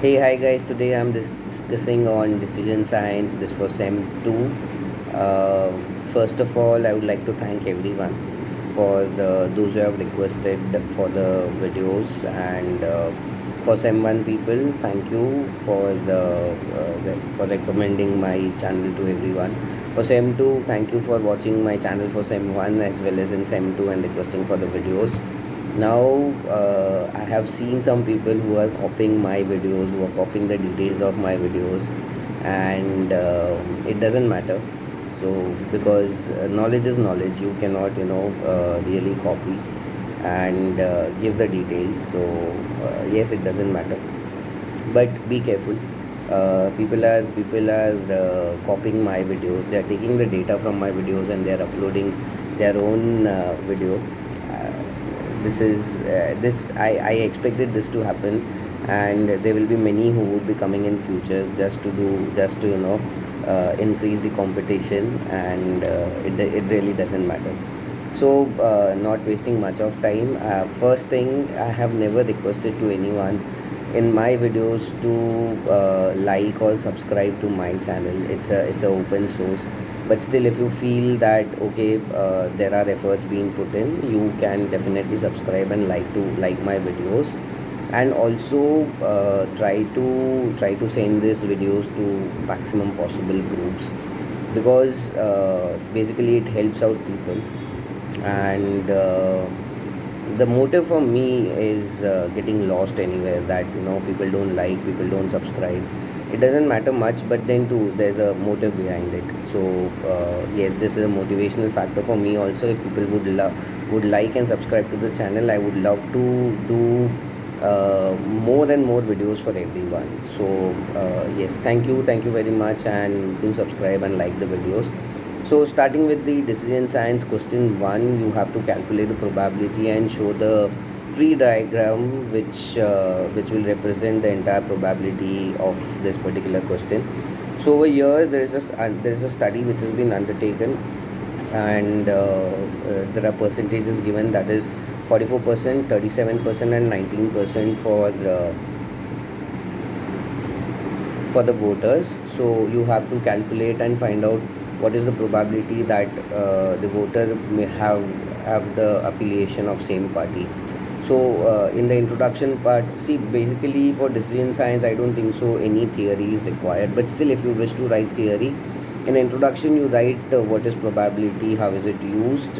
Hey, hi guys. Today I'm discussing on decision science. This was SEM 2. Uh, First of all, I would like to thank everyone for those who have requested for the videos, and for SEM 1 people, thank you for recommending my channel to everyone. For SEM 2, thank you for watching my channel for SEM 1 as well as in SEM 2 and requesting for the videos. Now, I have seen some people who are copying my videos, who are copying the details of my videos, and it doesn't matter. So, because knowledge is knowledge, you cannot, really copy and give the details. So, yes, it doesn't matter, but be careful. People are copying my videos. They are taking the data from my videos and they are uploading their own video. I expected this to happen, and there will be many who would be coming in future just to increase the competition, and it really doesn't matter. So, not wasting much of time, first thing, I have never requested to anyone in my videos to like or subscribe to my channel. It's a open source, but still, if you feel that okay, there are efforts being put in, you can definitely subscribe and like my videos, and also try to send these videos to maximum possible groups, because basically it helps out people. And the motive for me is getting lost anywhere, that people don't like, people don't subscribe. It doesn't matter much, but then too there's a motive behind it. So yes, this is a motivational factor for me also. If people would like and subscribe to the channel, I would love to do more and more videos for everyone. So yes, thank you very much, and do subscribe and like the videos. So, starting with the decision science question 1, you have to calculate the probability and show the tree diagram, which will represent the entire probability of this particular question. So over here, there is a study which has been undertaken, and there are percentages given, that is 44%, 37%, and 19% for the voters. So you have to calculate and find out what is the probability that the voter may have the affiliation of same parties. So in the introduction part, see, basically for decision science, I don't think so any theory is required, but still, if you wish to write theory, in introduction you write what is probability, how is it used,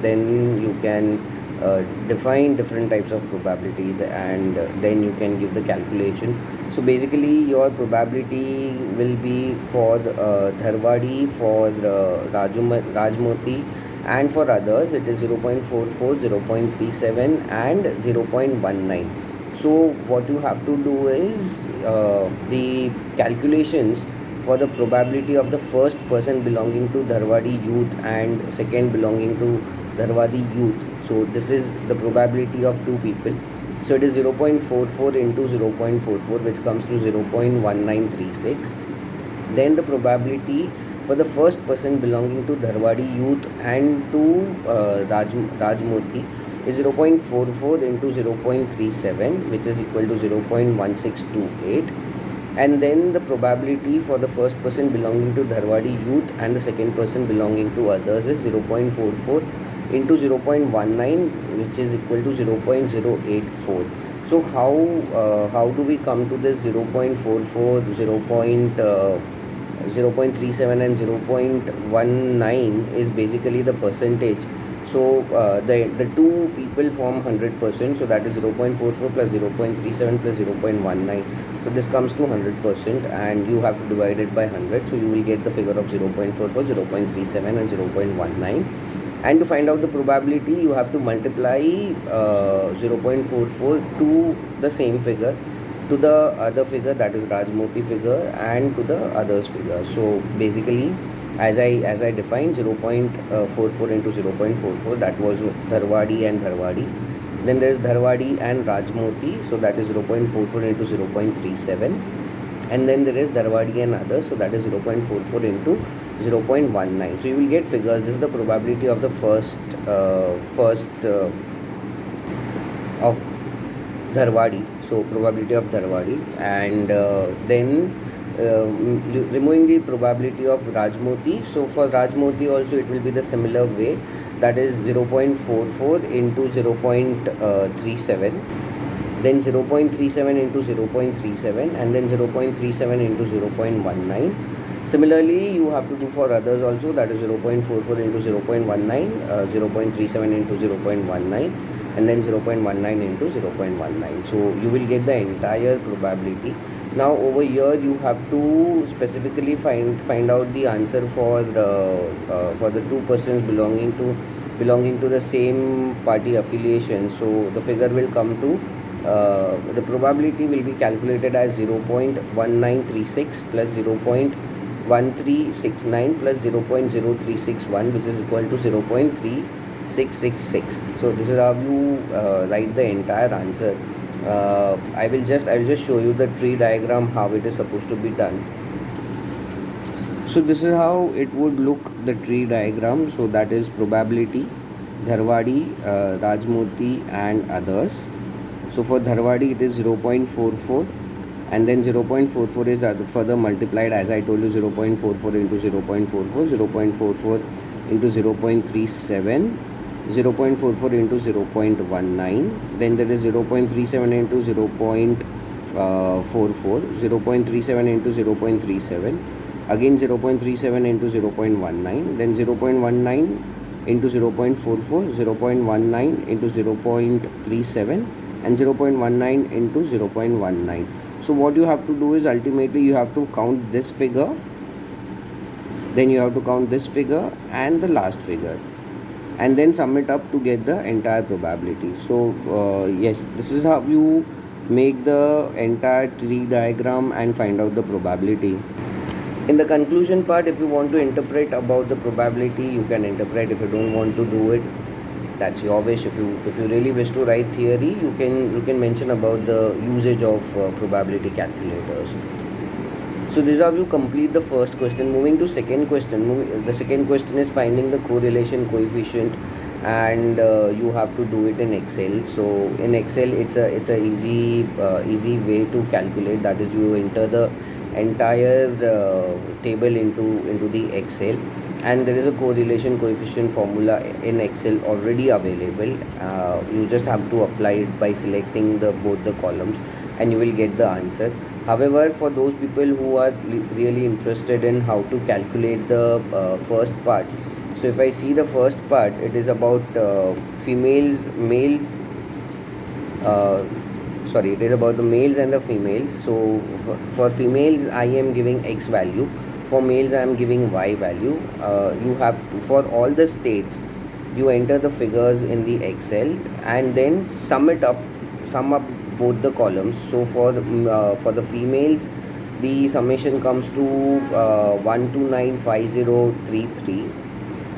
then you can define different types of probabilities, and then you can give the calculation. So basically, your probability will be for Dharwadi, for Rajmoti, and for others it is 0.44, 0.37, and 0.19. So what you have to do is the calculations for the probability of the first person belonging to Dharwadi youth and second belonging to Dharwadi youth. So this is the probability of two people. So it is 0.44 into 0.44, which comes to 0.1936. Then the probability for the first person belonging to Dharwadi youth and to Rajmoti is 0.44 into 0.37, which is equal to 0.1628. And then the probability for the first person belonging to Dharwadi youth and the second person belonging to others is 0.44 into 0.19, which is equal to 0.084. So how do we come to this 0.44, 0.37, and 0.19 is basically the percentage. So the two people form 100%, so that is 0.44 plus 0.37 plus 0.19. So this comes to 100%, and you have to divide it by 100. So you will get the figure of 0.44, 0.37, and 0.19. And to find out the probability, you have to multiply 0.44 to the same figure, to the other figure, that is Rajmoti figure, and to the others figure. So basically, as I defined, 0.44 into 0.44, that was Dharwadi and Dharwadi. Then there is Dharwadi and Rajmoti, so that is 0.44 into 0.37. And then there is Dharwadi and others, so that is 0.44 into 0.19. So you will get figures. This is the probability of the first of Dharwadi. so probability of Dharwadi, and then removing the probability of Rajmoti. So for Rajmoti also it will be the similar way, that is 0.44 into 0.37, then 0.37 into 0.37, and then 0.37 into 0.19. Similarly, you have to do for others also, that is 0.44 into 0.19, 0.37 into 0.19, and then 0.19 into 0.19. So you will get the entire probability. Now over here you have to specifically find out the answer for the two persons belonging to the same party affiliation. So the figure will come to the probability will be calculated as 0.1936 plus 0.1369 plus 0.0361, which is equal to 0.3666. So this is how you write the entire answer. I will just show you the tree diagram, how it is supposed to be done. So this is how it would look, the tree diagram. So that is probability, Dharwadi, Rajmoti and others. So for Dharwadi it is 0.44, and then 0.44 is further multiplied, as I told you, 0.44 into 0.44, 0.44 into 0.37, 0.44 into 0.19, then there is 0.37 into 0.44, 0.37 into 0.37, again 0.37 into 0.19, then 0.19 into 0.44, 0.19 into 0.37, and 0.19 into 0.19. So what you have to do is, ultimately you have to count this figure, then you have to count this figure and the last figure, and then sum it up to get the entire probability. So yes, this is how you make the entire tree diagram and find out the probability. In the conclusion part, if you want to interpret about the probability, you can interpret. If you don't want to do it, that's your wish. If you really wish to write theory, you can mention about the usage of probability calculators. So this is how you complete the first question. Moving to second question. The second question is finding the correlation coefficient, and you have to do it in Excel. So in Excel, it's a easy way to calculate. That is, you enter the entire table into the Excel, and there is a correlation coefficient formula in Excel already available. You just have to apply it by selecting both the columns, and you will get the answer. However, for those people who are really interested in how to calculate the first part, so if I see the first part, it is about it is about the males and the females. So for females, I am giving X value. For males, I am giving Y value. You have to, for all the states, you enter the figures in the Excel and then sum up both the columns. So for the females, the summation comes to 1295033,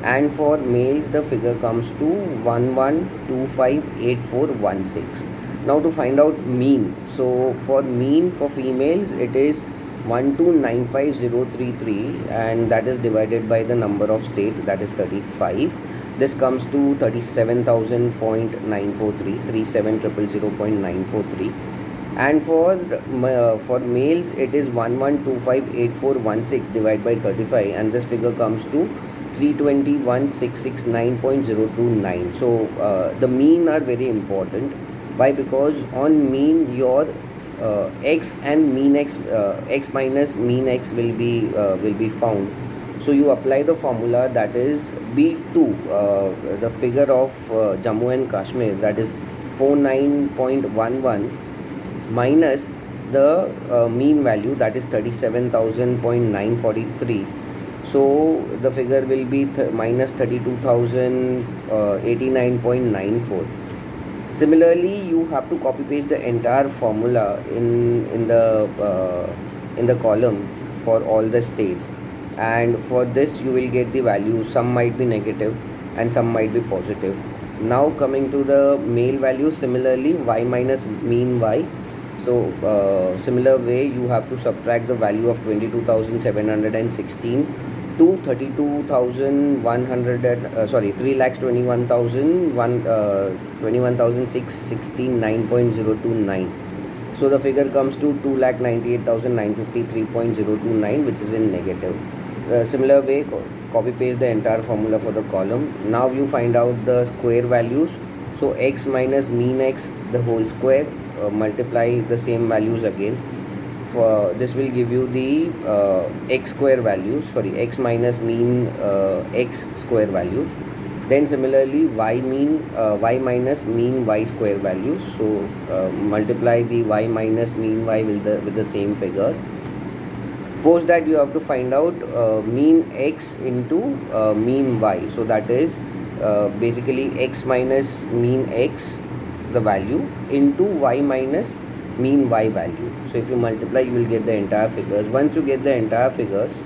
and for males the figure comes to 11258416. Now to find out mean, so for mean for females it is 1295033, and that is divided by the number of states, that is 35. This comes to 37,000.943, 37,000.943. And for males it is 11258416 divided by 35, and this figure comes to 321,669.029. So the mean are very important. Why? Because on mean your x and mean x, x minus mean x will be found. So you apply the formula, that is B2, the figure of Jammu and Kashmir, that is 49.11, minus the mean value, that is 37,000.943. So the figure will be minus 32,089.94. Similarly, you have to copy paste the entire formula in the column for all the states, and for this you will get the value. Some might be negative and some might be positive. Now coming to the male value, similarly y minus mean y. So similar way, you have to subtract the value of 22,716 to 3,21,669.029. So the figure comes to 2,98,953.029, which is in negative. Similar way, copy paste the entire formula for the column. Now you find out the square values. So x minus mean x the whole square, multiply the same values again. For this will give you the x square values, sorry, x minus mean x square values. Then similarly y minus mean y square values. So multiply the y minus mean y with the same figures. Post that you have to find out mean x into mean y. So that is basically x minus mean x the value into y minus mean y value. So if you multiply, you will get the entire figures. Once you get the entire figures,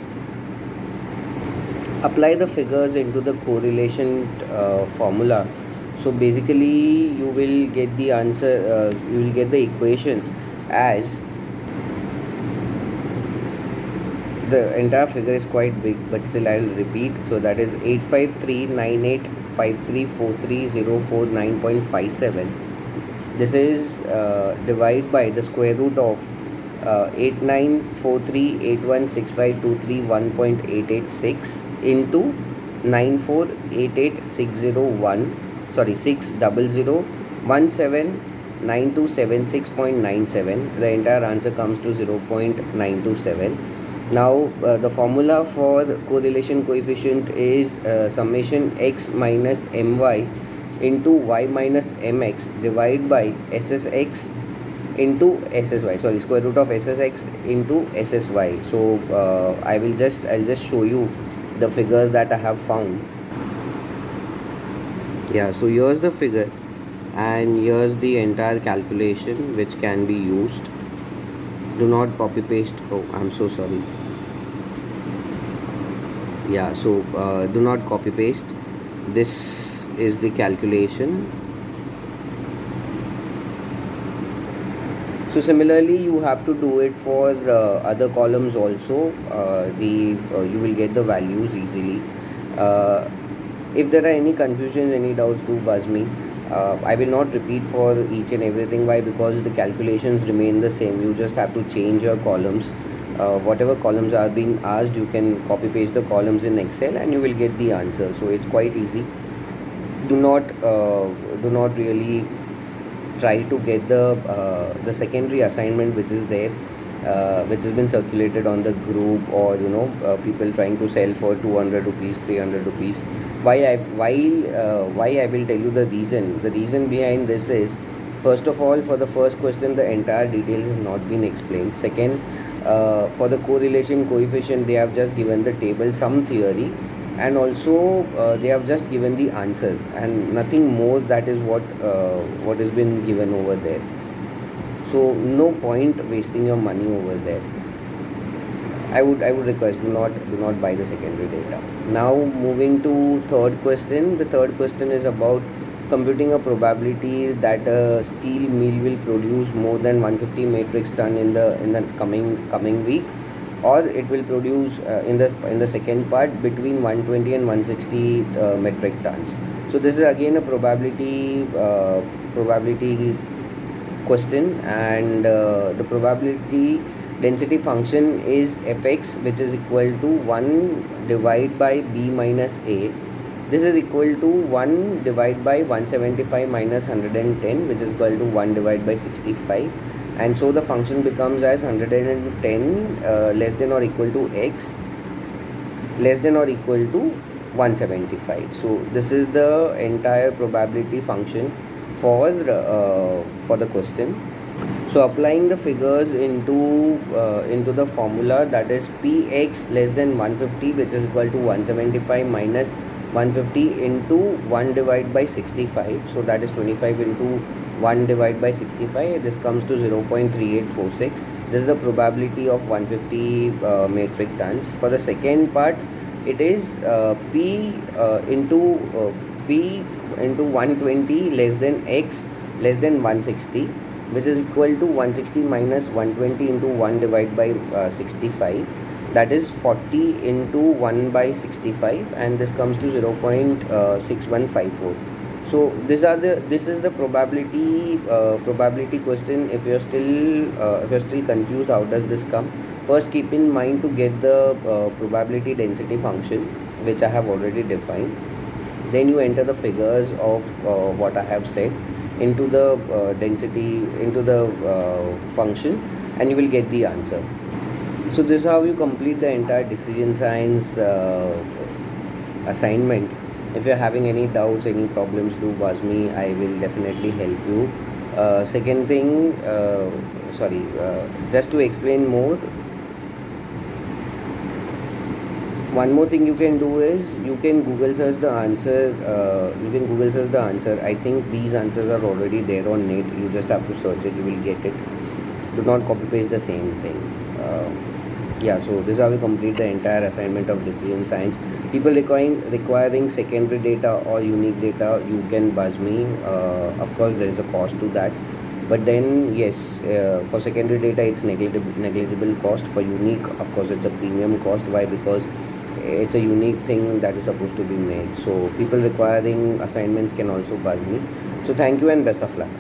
apply the figures into the correlation formula. So basically you will get the answer, you will get the equation as, the entire figure is quite big, but still I will repeat. So that is 85398530409.57. This is divided by the square root of 8943816523.1.886 into 9488601, sorry, 600179276.97. The entire answer comes to 0.927. Now the formula for the correlation coefficient is summation x minus my into y minus mx divided by ssx into ssy, sorry, square root of ssx into ssy. So I'll just show you the figures that I have found. Yeah, so here's the figure and here's the entire calculation which can be used. Do not copy paste. Oh, I'm so sorry. Yeah, so do not copy paste. This is the calculation. So similarly you have to do it for other columns also. You will get the values easily. If there are any confusions, any doubts, do buzz me. I will not repeat for each and everything. Why? Because the calculations remain the same. You just have to change your columns. Whatever columns are being asked, you can copy paste the columns in Excel and you will get the answer. So it's quite easy. Do not really try to get the secondary assignment which is there, which has been circulated on the group, or people trying to sell for 200 rupees, 300 rupees. Why I will tell you the reason. The reason behind this is, first of all, for the first question the entire details has not been explained. Second, for the correlation coefficient they have just given the table, some theory, and also they have just given the answer and nothing more. That is what has been given over there. So no point wasting your money over there. I would request, do not buy the secondary data. Now moving to third question. The third question is about computing a probability that a steel mill will produce more than 150 metric ton in the coming week, or it will produce in the second part between 120 and 160 metric tons. So this is again a probability question, and the probability density function is fx, which is equal to 1 divided by b minus a. This is equal to 1 divided by 175 minus 110, which is equal to 1 divided by 65. And so the function becomes as 110 less than or equal to x less than or equal to 175. So this is the entire probability function for the question. So applying the figures into the formula, that is px less than 150, which is equal to 175 minus 150 into 1 divided by 65. So that is 25 into 1 divided by 65. This comes to 0.3846. This is the probability of 150 metric tons. For the second part, it is p into 120 less than x less than 160, which is equal to 160 minus 120 into 1 divided by 65. That is 40 into 1 by 65, and this comes to 0.6154. So this is the probability question. If you're still confused, how does this come? First, keep in mind to get the probability density function, which I have already defined. Then you enter the figures of what I have said into the density, into the function, and you will get the answer. So this is how you complete the entire decision science assignment. If you're having any doubts, any problems, do buzz me. I will definitely help you. Second thing, just to explain more, one more thing you can do is you can Google search the answer. I think these answers are already there on net. You just have to search it. You will get it. Do not copy paste the same thing. Yeah, so this is how we complete the entire assignment of decision science. People requiring secondary data or unique data, you can buzz me. Of course, there is a cost to that, but then yes, for secondary data it's negligible cost. For unique, of course, it's a premium cost. Why? Because it's a unique thing that is supposed to be made. So people requiring assignments can also buzz me. So thank you and best of luck.